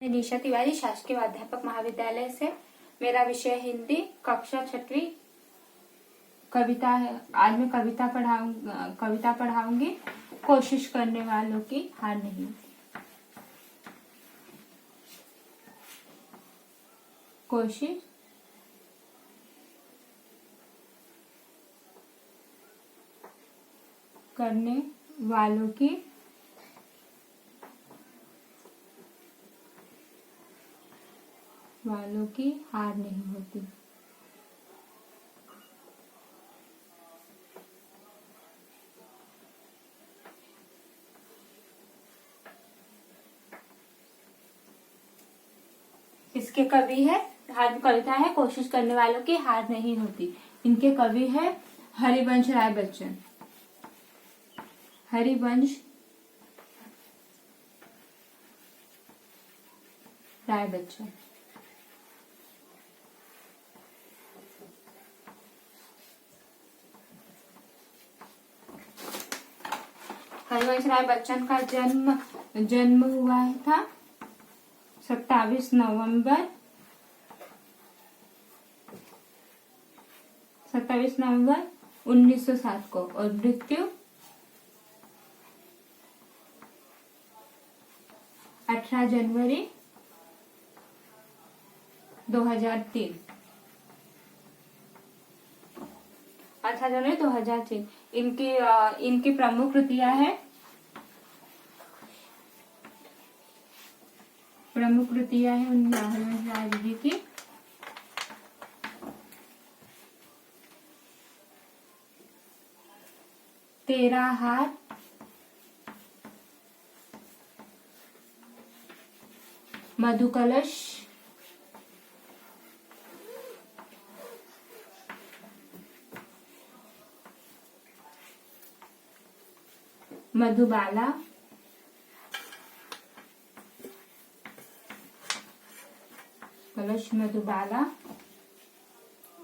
निशा तिवारी शासकीय अध्यापक महाविद्यालय से। मेरा विषय हिंदी, कक्षा 6वीं कविता है। आज मैं कविता पढ़ाऊंगी। कोशिश करने वालों की हार नहीं। कोशिश करने वालों की हार नहीं होती। इसके कवि है, आज कविता है कोशिश करने वालों की हार नहीं होती। इनके कवि है हरिवंश राय बच्चन। हरिवंश राय बच्चन। हरिवंश राय बच्चन का जन्म हुआ था 27 नवंबर 1907 को और मृत्यु 18 जनवरी 2003। 18 जनवरी 2003। इनकी प्रमुख कृतियां है। हरिवंश राय जी की तेरा हाथ, मधुकलश, मधुबाला, कलश, मधुबाला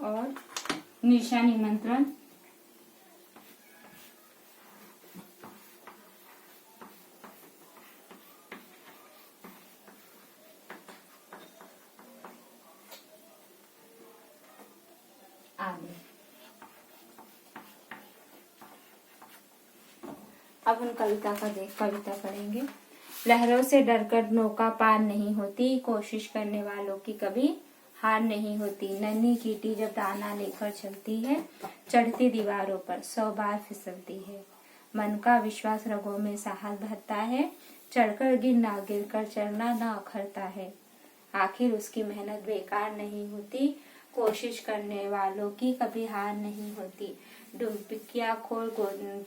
और निशा निमंत्रण। अब हम कविता पढ़ेंगे। लहरों से डरकर नौका पार नहीं होती, कोशिश करने वालों की कभी हार नहीं होती। नन्ही चींटी जब दाना लेकर चलती है, चढ़ती दीवारों पर 100 बार फिसलती है। मन का विश्वास रगों में साहस भरता है, चढ़कर गिरना गिरकर चढ़ना न अखरता है। आखिर उसकी मेहनत बेकार नहीं होती, कोशिश करने वालों की कभी हार नहीं होती। डुबकियाखोर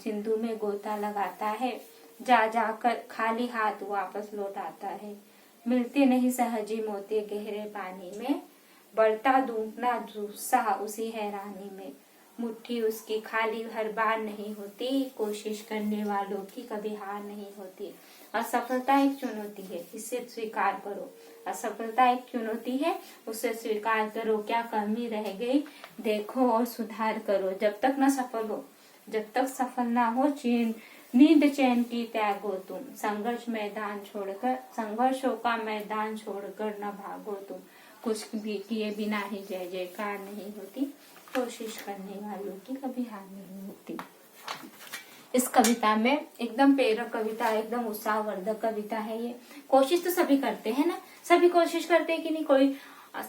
सिंधु में गोता लगाता है, जा जाकर खाली हाथ वापस लौट आता है। मिलते नहीं सहजी मोती गहरे पानी में, बढ़ता दूंना उत्साह उसी हैरानी में। मुट्ठी उसकी खाली हर बार नहीं होती, कोशिश करने वालों की कभी हार नहीं होती। असफलता एक चुनौती है, इसे स्वीकार करो। असफलता एक चुनौती है, उसे स्वीकार करो। क्या कमी रह गई देखो और सुधार करो। जब तक सफल ना हो नींद चैन की त्यागो तुम। संघर्षों का मैदान छोड़कर न भागो तुम। कुछ भी किए बिना ही जय जयकार नहीं होती, कोशिश करने वालों की कभी हार नहीं होती। इस कविता में एकदम प्रेरक कविता, एकदम उत्साहवर्धक कविता है ये। कोशिश तो सभी करते हैं ना, सभी कोशिश करते हैं कि नहीं, कोई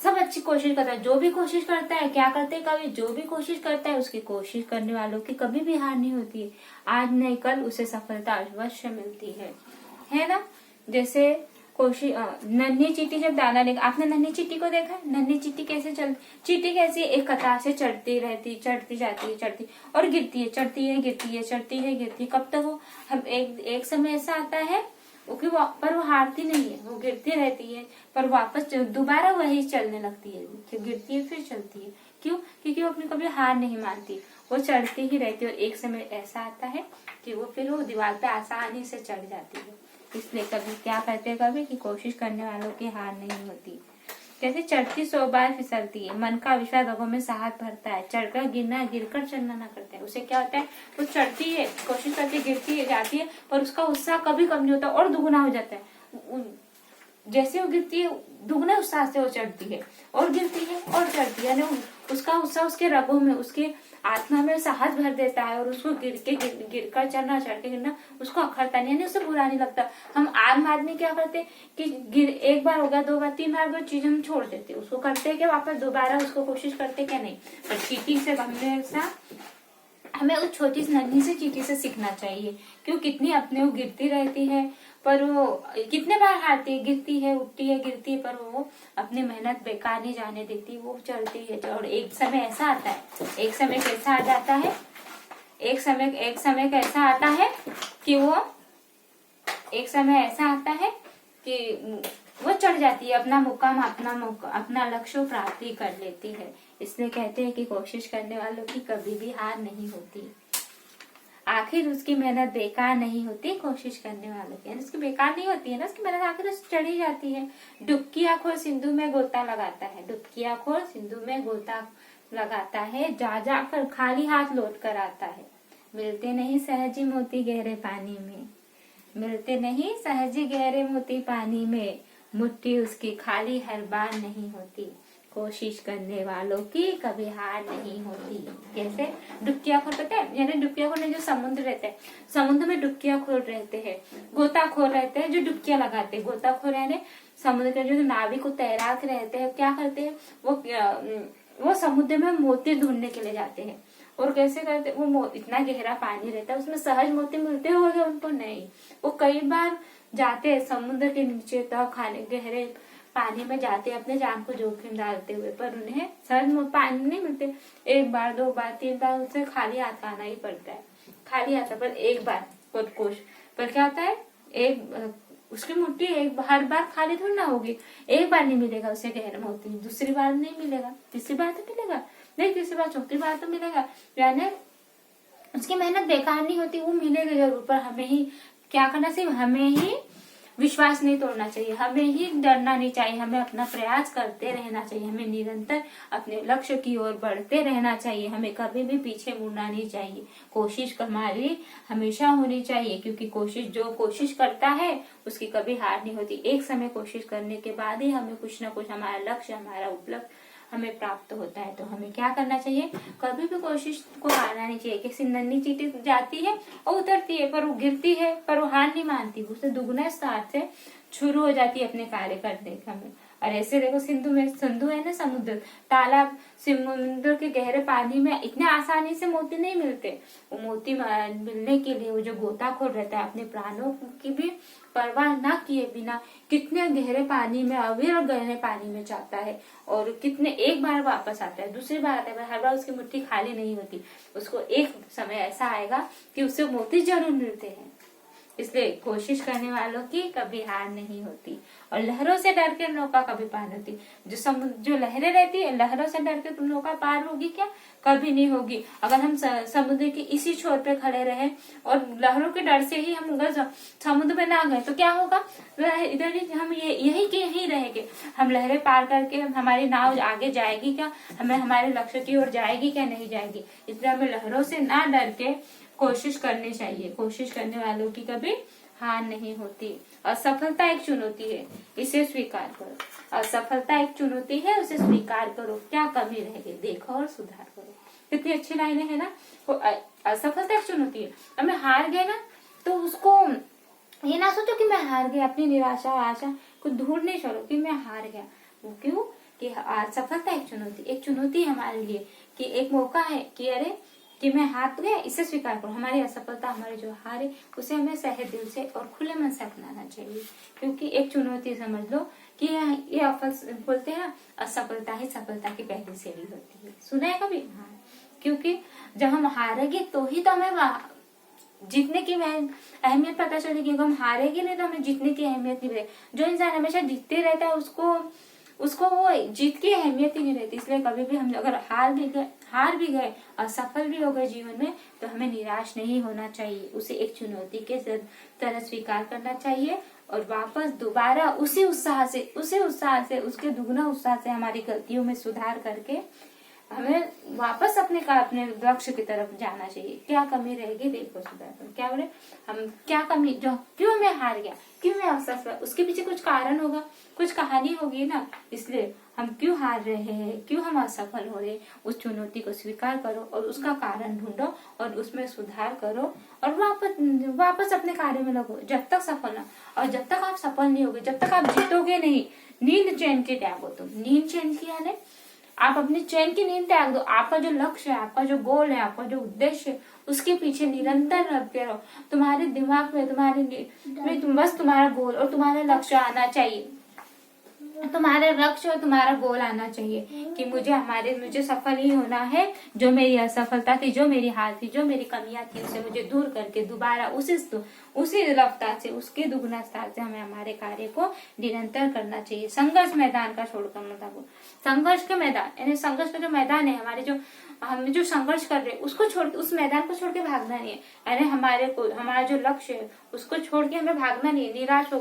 सब अच्छी कोशिश करता है। जो भी कोशिश करता है, क्या करते हैं कवि, जो भी कोशिश करता है उसकी कोशिश करने वालों की कभी भी हार नहीं होती है। आज नहीं कल उसे सफलता अवश्य मिलती है ना। जैसे कोशिश, नन्ही चींटी जब दाना लेकर, आपने नन्ही चींटी को देखा है? नन्ही चींटी कैसे चींटी कैसी एक कतार से चढ़ती जाती है और गिरती है, चढ़ती है गिरती है। कब तक वो हम एक समय ऐसा आता है पर वो हारती नहीं है, वो गिरती रहती है पर वापस दोबारा वही चलने लगती है, फिर गिरती है फिर चलती है। क्यों? क्योंकि वो अपनी कभी हार नहीं मानती, वो चढ़ती ही रहती है और एक समय ऐसा आता है कि वो फिर वो दीवार पे आसानी से चढ़ जाती है। इसलिए कभी क्या कहते हैं कभी कि कोशिश करने वालों की हार नहीं होती। जैसे चढ़ती 100 बार फिसलती है, मन का विश्वास रगों में साहस भरता है, चढ़कर गिरना गिरकर चढ़ना ना करते हैं। उसे क्या होता है, वो चढ़ती है, कोशिश करती है, गिरती है, जाती है, पर उसका उत्साह कभी कम नहीं होता और दुगुना हो जाता है। जैसे वो गिरती है दुगना उत्साह से वो चढ़ती है और गिरती है और चढ़ती है, यानी उसका उत्साह उसके रगों में, उसके आत्मा में साहस भर देता है और उसको गिर कर चढ़ना, चढ़ के गिरना उसको अखरता नहीं, यानी उसे बुरा नहीं लगता। हम आम आदमी क्या करते कि एक बार हो गया, 2 बार 3 बार वो चीज हम छोड़ देते, उसको करते क्या वापस दोबारा उसको कोशिश करते क्या नहीं। पर चींटी से हमेशा हमें उस छोटी सी नन्ही सी चींटी से सीखना चाहिए कि वो कितनी अपने वो गिरती रहती है, पर वो कितने बार हारती है, गिरती है, उठती है, गिरती है, पर वो अपनी मेहनत बेकार नहीं जाने देती, वो चढ़ती है। और एक समय ऐसा आता है, एक समय कैसा आ जाता है, एक समय कैसा आता है कि वो एक समय ऐसा आता है कि वो चढ़ जाती है, अपना मुकाम अपना लक्ष्य प्राप्ति कर लेती है। इसलिए कहते हैं कि कोशिश करने वालों की कभी भी हार नहीं होती, आखिर उसकी मेहनत बेकार नहीं होती। कोशिश करने वालों की उसकी बेकार नहीं होती है ना, उसकी मेहनत आखिर उस चढ़ ही जाती है। डुबकी आंखों सिंधु में गोता लगाता है, डुबकी आंखों सिंधु में गोता लगाता है, जा जा कर खाली हाथ लौट कर आता है। मिलते नहीं सहजी मोती गहरे पानी में, मिलते नहीं सहजी गहरे मोती पानी में, मुट्ठी उसकी खाली हर बार नहीं होती। कोशिश करने वालों की कभी हार नहीं होती। कैसे? डुबकियाखोर, पता है, यानी डुबकियाखोर जो समुद्र रहते हैं, समुद्र में डुबकियाखोर रहते हैं, गोताखोर रहते हैं जो डुबकियां लगाते हैं। गोताखोर यानी समुद्र के जो नाविक को तैराक रहते हैं, क्या करते हैं वो समुद्र में मोती ढूंढने के लिए जाते हैं। और कैसे करते, वो इतना गहरा पानी रहता है, उसमें सहज मोती मिलते होंगे उनको? नहीं, वो कई बार जाते हैं समुद्र के नीचे तक, खाने गहरे पानी में जाते, अपने जान को जोखिम डालते हुए, पर उन्हें सहज पानी नहीं मिलते। 1 बार 2 बार 3 बार उसे खाली हाथ आना ही पड़ता है, खाली हाथ। पर एक बार कोश पर क्या होता है, उसकी मुट्ठी हर बार खाली थोड़ी ना होगी। एक बार नहीं मिलेगा उसे गहरा मोती, दूसरी बार नहीं मिलेगा, तीसरी बार तो मिलेगा नहीं, तीसरी बार चौथी बार तो मिलेगा। यानी उसकी मेहनत बेकार नहीं होती, वो मिलेगा जरूर। पर हमें ही क्या करना चाहिए, हमें ही विश्वास नहीं तोड़ना चाहिए, हमें ही डरना नहीं चाहिए, हमें अपना प्रयास करते रहना चाहिए, हमें निरंतर अपने लक्ष्य की ओर बढ़ते रहना चाहिए, हमें कभी भी पीछे मुड़ना नहीं चाहिए। कोशिश हमारी हमेशा होनी चाहिए, क्योंकि जो कोशिश करता है उसकी कभी हार नहीं होती। एक समय कोशिश करने के बाद ही हमें कुछ ना कुछ हमारा लक्ष्य, हमारा उपलब्ध हमें प्राप्त होता है। तो हमें क्या करना चाहिए, कभी भी कोशिश को हारना नहीं चाहिए। किसी नन्ही चींटी जाती है और उतरती है, पर वो गिरती है, पर वो हार नहीं मानती, उससे दुगना स्तर से शुरू हो जाती है अपने कार्य करने का में। और ऐसे देखो सिंधु है ना, समुद्र, तालाब, समुद्र के गहरे पानी में इतने आसानी से मोती नहीं मिलते। वो मोती मिलने के लिए वो जो गोताखोर रहता है, अपने प्राणों की भी परवाह न किए बिना कितने गहरे पानी में, अविरल गहरे पानी में जाता है, और कितने एक बार वापस आता है, दूसरी बार आता है, हर बार उसकी मुट्ठी खाली नहीं होती। उसको एक समय ऐसा आएगा कि उससे मोती जरूर मिलते हैं। इसलिए कोशिश करने वालों की कभी हार नहीं होती, और लहरों से डर के नौका कभी पार होती। जो लहरें रहती है, लहरों से डर के नौका पार होगी क्या? कभी नहीं होगी। अगर हम समुद्र के इसी छोर पे खड़े रहे और लहरों के डर से ही हम अगर समुद्र में ना गए तो क्या होगा? इधर ही हम यही के यही रहेंगे। हम लहरें पार करके हमारी नाव आगे जाएगी क्या? हमें हमारे लक्ष्य की ओर जाएगी क्या? नहीं जाएगी। इसलिए हमें लहरों से ना डर के कोशिश करनी चाहिए। कोशिश करने वालों की कभी हार नहीं होती। असफलता एक चुनौती है, इसे स्वीकार करो। असफलता एक चुनौती है, उसे स्वीकार करो। क्या कमी रह गई देखो और सुधार करो। कितनी अच्छी लाइनें है ना। असफलता एक चुनौती है, हमें हार गए ना तो उसको ये ना सोचो कि मैं हार गया, अपनी निराशा आशा को दूर नहीं छोड़ो कि मैं हार गया। वो क्यों? कि सफलता एक चुनौती है हमारे लिए, कि एक मौका है कि अरे कि मैं हार गया, इसे स्वीकार करो। हमारी असफलता, हमारे जो हार है, उसे हमें सहे दिल से और खुले मन से अपनाना चाहिए। क्योंकि एक चुनौती समझ लो कि ये बोलते हैं असफलता ही सफलता की पहली सीढ़ी होती है। सुना है कभी? हाँ। क्योंकि जब हम हारेंगे तो ही तो हमें जीतने की अहमियत पता चलेगी। हम हारेंगे नहीं तो हमें जीतने की अहमियत नहीं मिलेगी। जो इंसान हमेशा जीतते रहता है उसको वो जीत की अहमियत ही नहीं रहती। इसलिए कभी भी हम अगर हार भी गए, असफल भी हो गए जीवन में, तो हमें निराश नहीं होना चाहिए। उसे एक चुनौती के तरह स्वीकार करना चाहिए और वापस दोबारा उसी उत्साह से उसके दुगना उत्साह से हमारी गलतियों में सुधार करके हमें वापस अपने लक्ष्य की तरफ जाना चाहिए। क्या कमी रहेगी देखो सुधार करो। क्या बोले हम, क्या कमी, जो क्यों मैं हार गया, क्यों मैं असफल, उसके पीछे कुछ कारण होगा, कुछ कहानी होगी ना। इसलिए हम क्यों हार रहे हैं, क्यों हम असफल हो रहे, उस चुनौती को स्वीकार करो और उसका कारण ढूंढो और उसमें सुधार करो और वापस अपने कार्य में लगो। जब तक सफल ना, और जब तक आप सफल नहीं होगे, जब तक आप जीतोगे नहीं, नींद चैन की त्यागो तुम। नींद चैन की यानी आप अपनी चैन की नींद त्याग दो। आपका जो लक्ष्य है, आपका जो गोल है, आपका जो उद्देश्य है, उसके पीछे निरंतर लगते रहो। तुम्हारे दिमाग में, बस तुम्हारा गोल और तुम्हारा लक्ष्य आना चाहिए। तुम्हारे लक्ष्य और तुम्हारा गोल आना चाहिए कि मुझे सफल ही होना है। जो मेरी असफलता थी, जो मेरी हार थी, जो मेरी कमियां थी, उसे मुझे दूर करके दोबारा उसी रफ्तार से, उसके दुगुना स्तर से हमें हमारे कार्य को निरंतर करना चाहिए। संघर्ष मैदान का छोड़कर मतलब संघर्ष के मैदान, यानी संघर्ष का जो मैदान है, हम जो संघर्ष कर रहे हैं उसको छोड़, उस मैदान को छोड़ के भागना नहीं है। यानी हमारा जो लक्ष्य है उसको छोड़ के हमें भागना नहीं है। निराश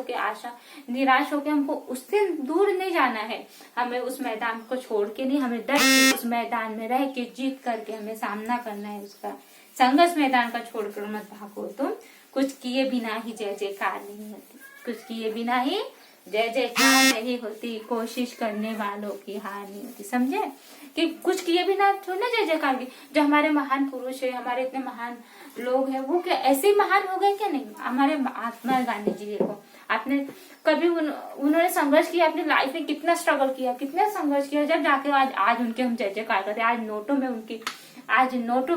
होके हमको उससे दूर नहीं जाना है। हमें उस मैदान को छोड़ के नहीं, हमें डट के उस मैदान में रह के जीत करके हमें सामना करना है उसका। संघर्ष मैदान का छोड़कर मत भागो तुम। कुछ किए बिना ही जय जयकार नहीं होती, कुछ किए बिना ही जय जयकार नहीं होती, कोशिश करने वालों की हार नहीं होती। समझे कि कुछ किए बिना थोड़ी ना जय जयकार की। जो हमारे महान पुरुष है, हमारे इतने महान लोग हैं, वो क्या ऐसे ही महान हो गए क्या? नहीं। हमारे महात्मा गांधी जी देखो, आपने कभी उन्होंने संघर्ष किया, अपनी लाइफ में कितना स्ट्रगल किया, कितना संघर्ष किया, जब जाके आज उनके हम जय जयकार करते। आज नोटों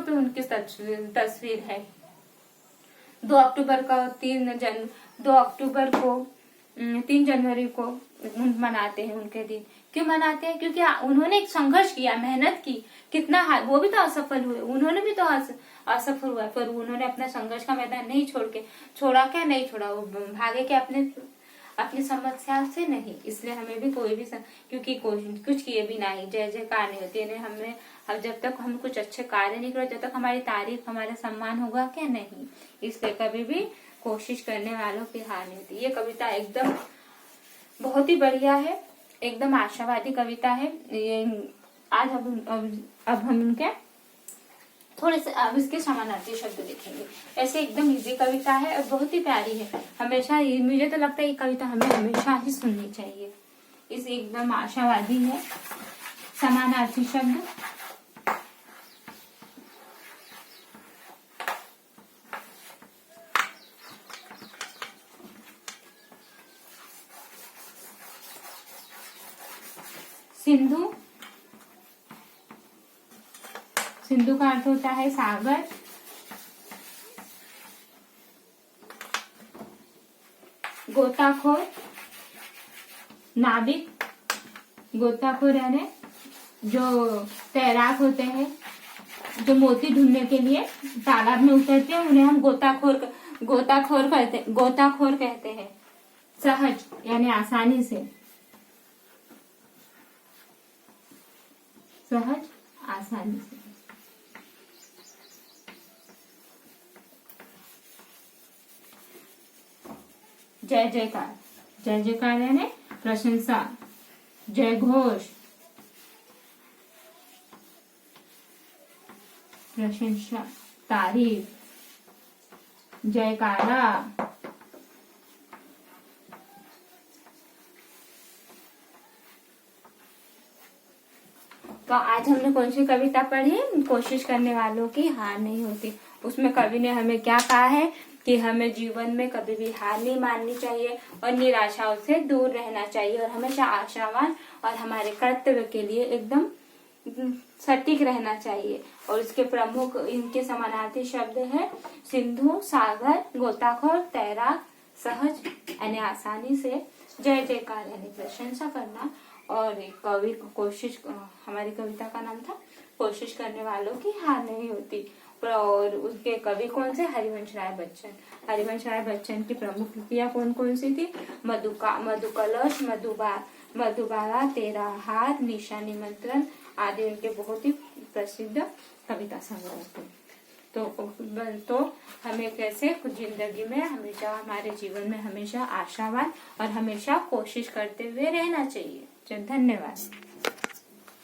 पे उनकी तस्वीर है। 2 अक्टूबर को 3 जनवरी को मनाते हैं उनके दिन। क्यों मनाते हैं? क्योंकि उन्होंने एक संघर्ष किया, मेहनत की, कितना वो भी तो असफल हुए, उन्होंने भी तो असफल हुआ, पर उन्होंने अपना संघर्ष का मैदान नहीं छोड़ा। क्या नहीं छोड़ा? वो भागे के अपनी समस्या से नहीं। इसलिए हमें भी क्योंकि कुछ किए भी नहीं जय जयकार नहीं होती है। हमें अब जब तक हम कुछ अच्छे कार्य नहीं करें, जब तक हमारी तारीफ, हमारा सम्मान होगा क्या? नहीं। इसलिए कभी भी कोशिश करने वालों की हार नहीं होती। ये कविता एकदम बहुत ही बढ़िया है, एकदम आशावादी कविता है। ये आज अब हम उनके थोड़े से अब इसके समानार्थी शब्द देखेंगे। ऐसे एकदम इजी कविता है और बहुत ही प्यारी है। हमेशा मुझे तो लगता है ये कविता हमें हमेशा ही सुननी चाहिए। इस एकदम आशावादी है। समानार्थी शब्द सिंधु। सिंधु का अर्थ होता है सागर। गोताखोर, नाविक। गोताखोर यानी जो तैराक होते हैं, जो मोती ढूंढने के लिए तालाब में उतरते हैं, उन्हें हम गोताखोर कहते हैं। सहज यानी आसानी से, सहज आसानी से। जय जयकार। जय जयकार यानी प्रशंसा, जय घोष, प्रशंसा, तारीफ, जयकारा। तो आज हमने कौन सी कविता पढ़ी? कोशिश करने वालों की हार नहीं होती। उसमें कवि ने हमें क्या कहा है कि हमें जीवन में कभी भी हार नहीं माननी चाहिए और निराशाओं से दूर रहना चाहिए और हमेशा आशावान और हमारे कर्तव्य के लिए एकदम सटीक रहना चाहिए। और इसके प्रमुख इनके समानार्थी शब्द है सिंधु, सागर, गोताखोर, तैराक, सहज यानी आसानी से, जय जयकार यानी प्रशंसा करना। और कवि कोशिश, हमारी कविता का नाम था कोशिश करने वालों की हार नहीं होती। और उसके कवि कौन से? हरिवंश राय बच्चन। हरिवंश राय बच्चन की प्रमुख कृतियां कौन कौन सी थी? मधुकलश, मधुबाला, तेरा हार, निशा निमंत्रण आदि उनके बहुत ही प्रसिद्ध कविता संग्रह थे। तो हमें कैसे जिंदगी में हमेशा, हमारे जीवन में हमेशा आशावान और हमेशा कोशिश करते हुए रहना चाहिए। धन्यवाद।